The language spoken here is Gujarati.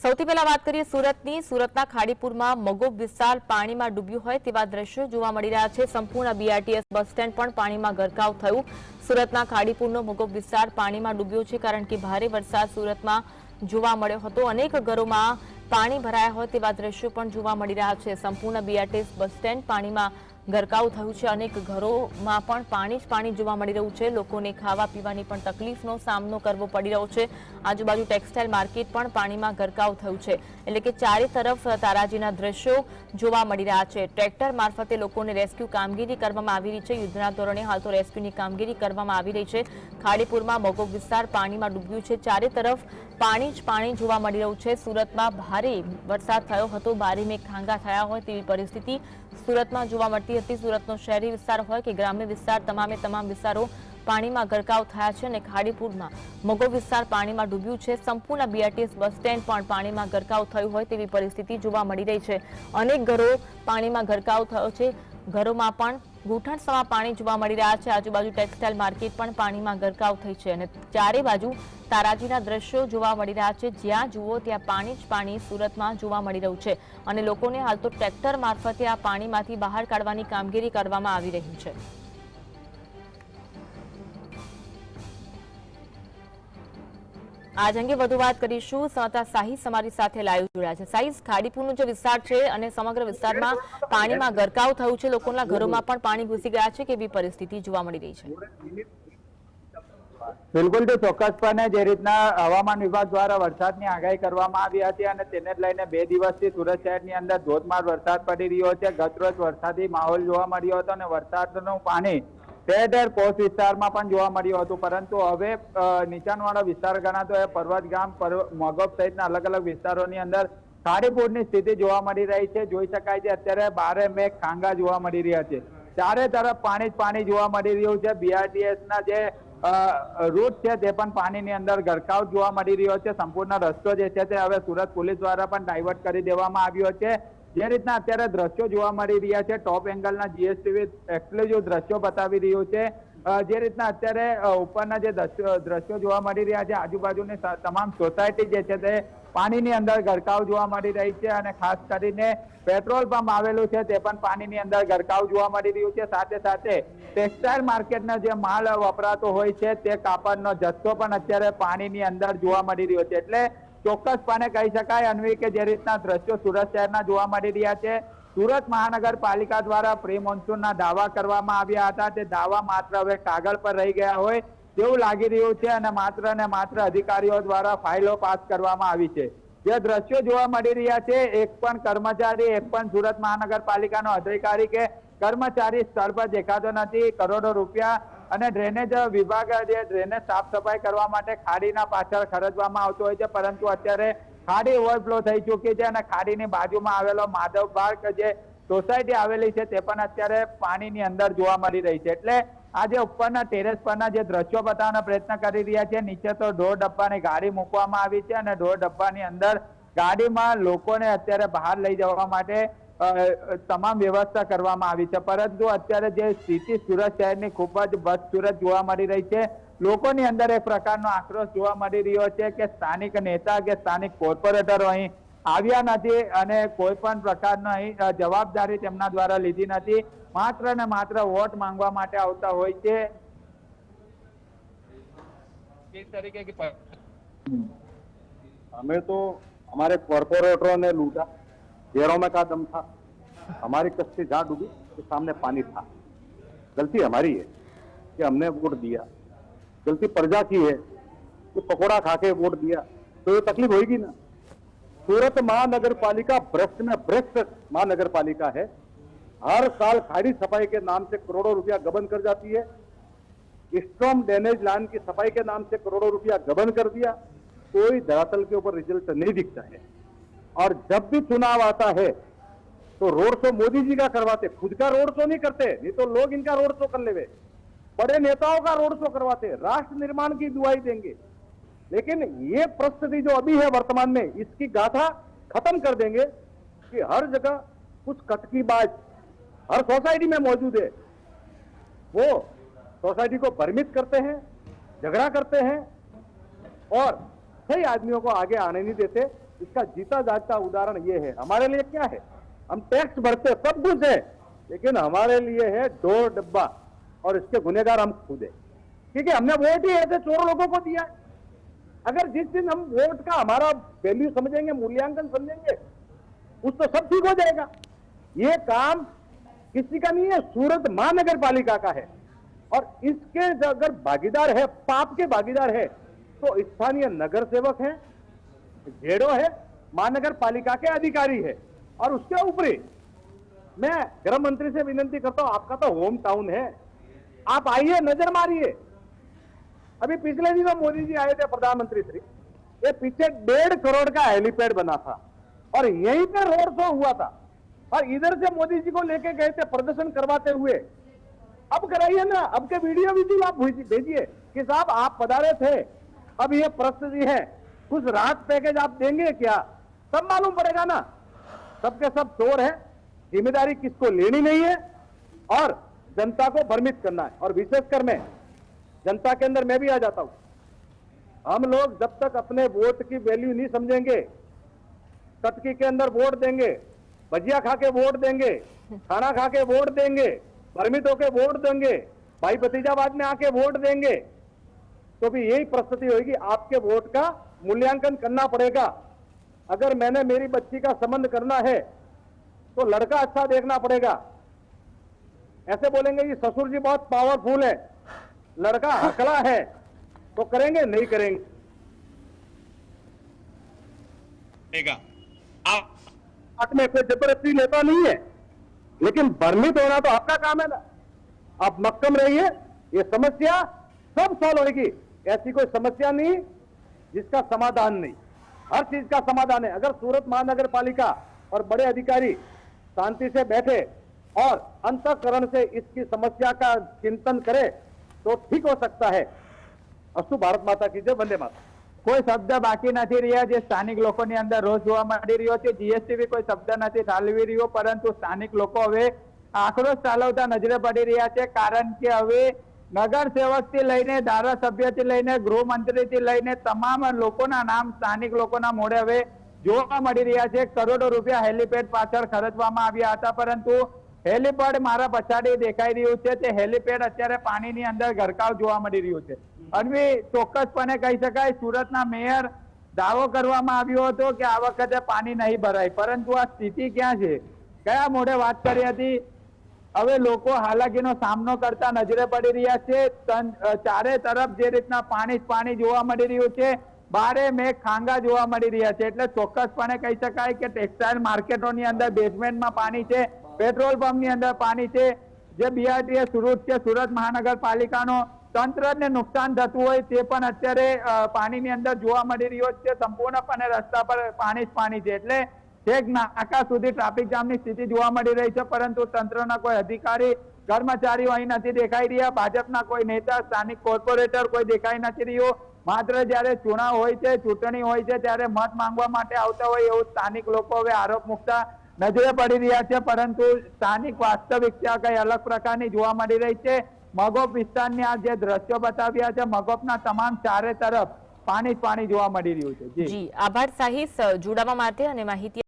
સૌથી પહેલા વાત કરીએ સુરતના ખાડીપુરમાં મગોબ વિસ્તાર પાણીમાં ડૂબ્યું હોય તેવા દ્રશ્યો જોવા મળી રહ્યા છે। સંપૂર્ણ બીઆરટીએસ બસ સ્ટેન્ડ પણ પાણીમાં ગરકાવ થયું। સુરતના ખાડીપુરનો મગોબ વિસ્તાર પાણીમાં ડૂબ્યો છે કારણ કે ભારે વરસાદ સુરતમાં જોવા મળ્યો હતો। અનેક ઘરોમાં પાણી ભરાયા હોય તેવા દ્રશ્યો પણ જોવા મળી રહ્યા છે। સંપૂર્ણ બીઆરટીએસ બસ સ્ટેન્ડ પાણીમાં ગરકાવ થયું છે। અનેક ઘરોમાં પણ પાણી જ પાણી જોવા મળી રહ્યું છે। લોકોને ખાવા પીવાની પણ તકલીફનો સામનો કરવો પડી રહ્યો છે। આજુબાજુ ટેક્સટાઇલ માર્કેટ પણ પાણીમાં ગરકાવ થયું છે, એટલે કે ચારે તરફ તારાજીના દ્રશ્યો જોવા મળી રહ્યા છે। ટ્રેક્ટર મારફતે લોકોને રેસ્ક્યુ કામગીરી કરવામાં આવી રહી છે। યુદ્ધના ધોરણે હાલ તો રેસ્ક્યુની કામગીરી કરવામાં આવી રહી છે। ખાડીપુરમાં મગોબ વિસ્તાર પાણીમાં ડૂબ્યું છે। ચારે તરફ પાણી જ પાણી જોવા મળી રહ્યું છે। સુરતમાં ભારે વરસાદ થયો હતો, ભારે મેઘ ખાંગા થયા હોય તેવી પરિસ્થિતિ સુરતમાં જોવા મળતી હતી। સુરતનો શહેરી વિસ્તાર હોય કે ગ્રામ્ય વિસ્તાર, તમામ વિસ્તારો પાણીમાં ગરકાવ થયા છે અને ખાડીપુરમાં મગોબ વિસ્તાર પાણીમાં ડૂબ્યું છે। સંપૂર્ણ બીઆરટીએસ બસ સ્ટેન્ડ પણ પાણીમાં ગરકાવ થયું હોય તેવી પરિસ્થિતિ જોવા મળી રહી છે। અનેક ઘરો પાણીમાં ગરકાવ થયો છે, ઘરોમાં પણ ઘૂંટણસમાં પાણી જોવા મળી રહ્યા છે। આજુબાજુ ટેક્સટાઇલ માર્કેટ પણ પાણીમાં ગરકાવ થઈ છે અને ચારે બાજુ તારાજીના દ્રશ્યો જોવા મળી રહ્યા છે। જ્યાં જુઓ ત્યાં પાણી જ પાણી સુરતમાં જોવા મળી રહ્યું છે અને લોકોને હાલ તો ટ્રેક્ટર મારફતે આ પાણીમાંથી બહાર કાઢવાની કામગીરી કરવામાં આવી રહી છે। આજ અંગે વધુ વાત કરીશું। સંવાદદાતા સાહિસ અમારી સાથે લાઈવ જોડાયા છે। સાહિસ, ખાડીપુરનો જે વિસ્તાર છે અને સમગ્ર વિસ્તારમાં પાણીમાં ગરકાવ થયું છે, લોકોના ઘરોમાં પણ પાણી ઘૂસી ગયા છે, કેવી પરિસ્થિતિ જોવા મળી રહી છે? બિલકુલ, તો ચોક્કસપણે જે રીતના હવામાન વિભાગ દ્વારા વરસાદની આગાહી કરવામાં આવી હતી અને તેને લઈને 2 દિવસથી સુરત શહેરની અંદર ધોધમાર વરસાદ પડી રહ્યો છે। ગતરોજ વરસાદી માહોલ જોવા મળ્યો હતો અને વરસાદનું પાણી ઠેર પોસ્ટ વિસ્તારમાં પણ જોવા મળ્યું હતું, પરંતુ હવે નીચાણવાળો વિસ્તાર ગણાતો એ પર્વત ગામ મગોબ સહિતના અલગ અલગ વિસ્તારોની અંદર ખાડીપુરની સ્થિતિ જોવા મળી રહી છે। જોઈ શકાય છે અત્યારે ભારે મેઘ ખાંગા જોવા મળી રહ્યા છે, ચારે તરફ પાણી જ પાણી જોવા મળી રહ્યું છે। બીઆરટીએસના જે રૂટ છે તે પણ પાણીની અંદર ગરકાવ જોવા મળી રહ્યો છે। સંપૂર્ણ રસ્તો જે છે તે હવે સુરત પોલીસ દ્વારા પણ ડાયવર્ટ કરી દેવામાં આવ્યો છે। જે રીતના અત્યારે દ્રશ્યો જોવા મળી રહ્યા છે, ટોપ એંગલના જીએસટીવી એક્સક્લુઝિવ દ્રશ્યો બતાવી રહ્યું છે। જે રીતના અત્યારે ઉપરના જે દ્રશ્યો જોવા મળી રહ્યા છે, આજુબાજુની તમામ સોસાયટી જે છે તે પાણીની અંદર ગરકાવ જોવા મળી રહી છે અને ખાસ કરીને પેટ્રોલ પંપ આવેલું છે તે પણ પાણીની અંદર ગરકાવ જોવા મળી રહ્યું છે। સાથે સાથે ટેક્સટાઇલ માર્કેટનો જે માલ વપરાતો હોય છે તે કાપડનો જથ્થો પણ અત્યારે પાણીની અંદર જોવા મળી રહ્યો છે। એટલે ચોક્કસપણે કહી શકાય અન્વી કે જે રીતના દ્રશ્યો સુરત શહેરના જોવા મળી રહ્યા છે, સુરત મહાનગરપાલિકા દ્વારા પ્રી મોન્સૂનના દાવા કરવામાં આવ્યા હતા, તે દાવા માત્ર હવે કાગળ પર રહી ગયા હોય તેવું લાગી રહ્યું છે અને માત્ર અધિકારીઓ દ્વારા ફાઇલો પાસ કરવામાં આવી છે। જે દ્રશ્યો જોવા મળી રહ્યા છે, એક પણ કર્મચારી, એક પણ સુરત મહાનગરપાલિકાનો અધિકારી કે કર્મચારી સ્થળ પર દેખાતો નથી। કરોડો રૂપિયા અને ડ્રેનેજ વિભાગ જે ડ્રેનેજ સાફ સફાઈ કરવા માટે ખાડીના પાછળ ખર્ચવામાં આવતો હોય છે, પરંતુ અત્યારે ખાડી ઓવરફ્લો થઈ ચૂકી છે અને ખાડીની બાજુમાં આવેલો માધવ પાર્ક જે સોસાયટી આવેલી છે તે પણ અત્યારે પાણીની અંદર જોવા મળી રહી છે। એટલે આજે ઉપરના ટેરેસ પરના જે દ્રશ્યો બતાવવાનો પ્રયત્ન કરી રહ્યા છે, નીચે તો ઢોર ડબ્બાની ગાડી મૂકવામાં આવી છે અને ઢોર ડબ્બાની અંદર ગાડીમાં લોકોને અત્યારે બહાર લઈ જવા માટે તમામ વ્યવસ્થા કરવામાં આવી છે, પરંતુ અત્યારે જે સ્થિતિ સુરત શહેરની ખૂબ જ બદસુરત જોવા મળી રહી છે। લોકોની અંદર એક પ્રકારનો આક્રોશ જોવા મળી રહ્યો છે કે સ્થાનિક નેતા કે સ્થાનિક કોર્પોરેટરો અહીં આવ્યા નથી અને કોઈ પણ પ્રકારનો અહીં જવાબદારી તેમના દ્વારા લીધી નથી, માત્ર ને માત્ર વોટ માંગવા માટે આવતા હોય છે। किस तरीके की हमें तो हमारे कॉर्पोरेटरों ने लूटा, जेरों में का दम था, हमारी कश्ती जहाँ डूबी तो सामने पानी था। गलती हमारी है कि हमने वोट दिया, गलती प्रजा की है कि पकौड़ा खा के वोट दिया तो ये तकलीफ होगी ना। सूरत महानगर पालिका भ्रष्ट में भ्रष्ट महानगर पालिका है। हर साल खाड़ी सफाई के नाम से करोड़ों रुपया गबन कर जाती है। स्ट्रॉम ड्रेनेज लाइन की सफाई के नाम से करोड़ों रुपया गबन कर दिया, कोई धरातल के ऊपर रिजल्ट नहीं दिखता है। और जब भी चुनाव आता है तो रोड शो मोदी जी का करवाते, खुद का रोड शो नहीं करते, नहीं तो लोग इनका रोड शो कर लेवे। बड़े नेताओं का रोड शो करवाते, राष्ट्र निर्माण की दुआई देंगे, लेकिन ये परिस्थिति जो अभी है वर्तमान में, इसकी गाथा खत्म कर देंगे कि हर जगह कुछ कटकीबाज हर सोसाइटी में मौजूद है। वो सोसाइटी को भ्रमित करते हैं, झगड़ा करते हैं और सही आदमियों को आगे आने नहीं देते। इसका जीता जागता उदाहरण ये है। हमारे लिए क्या है, हम टैक्स भरते सब कुछ है, लेकिन हमारे लिए है डोर डब्बा, और इसके गुनहगार हम खुद है, क्योंकि हमने वोट ही ऐसे चोर लोगों को दिया है। अगर जिस दिन हम वोट का हमारा वैल्यू समझेंगे, मूल्यांकन समझेंगे, उस तो सब ठीक हो जाएगा। ये काम किसी का नहीं है, सूरत महानगर पालिका का है, और इसके अगर भागीदार है, पाप के भागीदार है, तो स्थानीय नगर सेवक है, जेडो है, महानगर पालिका के अधिकारी है, और उसके ऊपरी मैं गृह मंत्री से विनती करता हूं, आपका तो होम टाउन है, आप आइए, नजर मारिए। अभी पिछले दिनों मोदी जी आए थे, प्रधानमंत्री श्री, ये पीछे 1.5 करोड़ का हेलीपैड बना था, और यहीं पे रोड शो हुआ था, और इधर से मोदी जी को लेके गए थे प्रदर्शन करवाते हुए। अब कराइए ना, अब के वीडियो भी आप भेजिए कि साहब आप पधारे थे, अब ये परिस्थिति है, कुछ राहत पैकेज आप देंगे क्या, सब मालूम पड़ेगा ना। सबके सब चोर है, जिम्मेदारी किसको लेनी नहीं है, और जनता को भ्रमित करना है। और विशेषकर मैं जनता के अंदर मैं भी आ जाता हूं। हम लोग जब तक अपने वोट की वैल्यू नहीं समझेंगे, कटकी के अंदर वोट देंगे, भजिया खा के वोट देंगे, खाना खा के वोट देंगे, भ्रमित होके वोट देंगे, भाई भतीजावाद में आके वोट देंगे, तो भी यही परिस्थिति होगी। आपके वोट का मूल्यांकन करना पड़ेगा। अगर मैंने मेरी बच्ची का संबंध करना है तो लड़का अच्छा देखना पड़ेगा। ऐसे बोलेंगे कि ससुर जी बहुत पावरफुल है, लड़का हकला है, तो करेंगे नहीं करेंगे। आप में कोई जबरदस्ती लेता नहीं है, लेकिन भ्रमित होना तो आपका काम है ना। आप मक्कम रहिए, ये समस्या सब सॉल्व होगी। ऐसी कोई समस्या नहीं जिसका समाधान नहीं, हर चीज का समाधान है। अगर सूरत महानगर पालिका और बड़े अधिकारी शांति से बैठे और अंतःकरण से इसकी समस्या का चिंतन करे तो ठीक हो सकता है। अस्तु, भारत माता की जय, वंदे मातरम। કોઈ શબ્દ બાકી નથી રહ્યા જે સ્થાનિક લોકોની અંદર રોષ જોવા મળી રહ્યો છે। જીએસટી બી કોઈ શબ્દ નથી ઠાલવી રહ્યો, પરંતુ સ્થાનિક લોકો હવે આક્રોશ ઠાલવતા નજરે પડી રહ્યા છે, કારણ કે હવે નગર સેવકથી લઈને ધારાસભ્યથી લઈને ગૃહમંત્રીથી લઈને તમામ લોકોના નામ સ્થાનિક લોકોના મોઢે હવે જોવા મળી રહ્યા છે। કરોડો રૂપિયા હેલીપેડ પાછળ ખર્ચવામાં આવ્યા હતા, પરંતુ હેલીપેડ મારા પછાડી દેખાઈ રહ્યું છે, તે હેલીપેડ અત્યારે પાણીની અંદર ગરકાવ જોવા મળી રહ્યું છે। અન્વી, ચોક્કસપણે કહી શકાય સુરતના મેયર દાવો કરવામાં આવ્યો હતો કે આ વખતે પાણી નહીં ભરાય, પરંતુ આ સ્થિતિ ક્યાં છે, કયા મોઢે વાત કરી હતી? હવે લોકો હાલાકીનો સામનો કરતા નજરે પડી રહ્યા છે। ચારે તરફ જે રીતના પાણી જ પાણી જોવા મળી રહ્યું છે, બારે મેઘ ખાંગા જોવા મળી રહ્યા છે, એટલે ચોક્કસપણે કહી શકાય કે ટેક્સટાઇલ માર્કેટોની અંદર બેઝમેન્ટમાં પાણી છે, પેટ્રોલ પંપની અંદર પાણી છે। જે બીઆરટીએસ રૂટ છે સુરત મહાનગરપાલિકાનો, તંત્રને નુકસાન થતું હોય તે પણ અત્યારે પાણીની અંદર જોવા મળી રહ્યો છે। સંપૂર્ણપણે રસ્તા પર પાણી જ પાણી છે, એટલે છેક નાકા સુધી ટ્રાફિક જામની સ્થિતિ જોવા મળી રહી છે, પરંતુ તંત્રના કોઈ અધિકારી કર્મચારીઓ અહીં નથી દેખાઈ રહ્યા। ભાજપના કોઈ નેતા, સ્થાનિક કોર્પોરેટર કોઈ દેખાઈ નથી રહ્યો। માત્ર જ્યારે ચુનાવ હોય છે, ચૂંટણી હોય છે, ત્યારે મત માંગવા માટે આવતા હોય એવું સ્થાનિક લોકો હવે આરોપ મૂકતા નજરે પડી રહ્યા છે, પરંતુ સ્થાનિક વાસ્તવિકતા કઈ અલગ પ્રકારની જોવા મળી રહી છે। મગોપ વિસ્તારની આ જે દ્રશ્યો બતાવ્યા છે, મગોપના તમામ ચારે તરફ પાણી જ પાણી જોવા મળી રહ્યું છે। જી, આભાર સાહિસ જોડાવા માટે અને માહિતી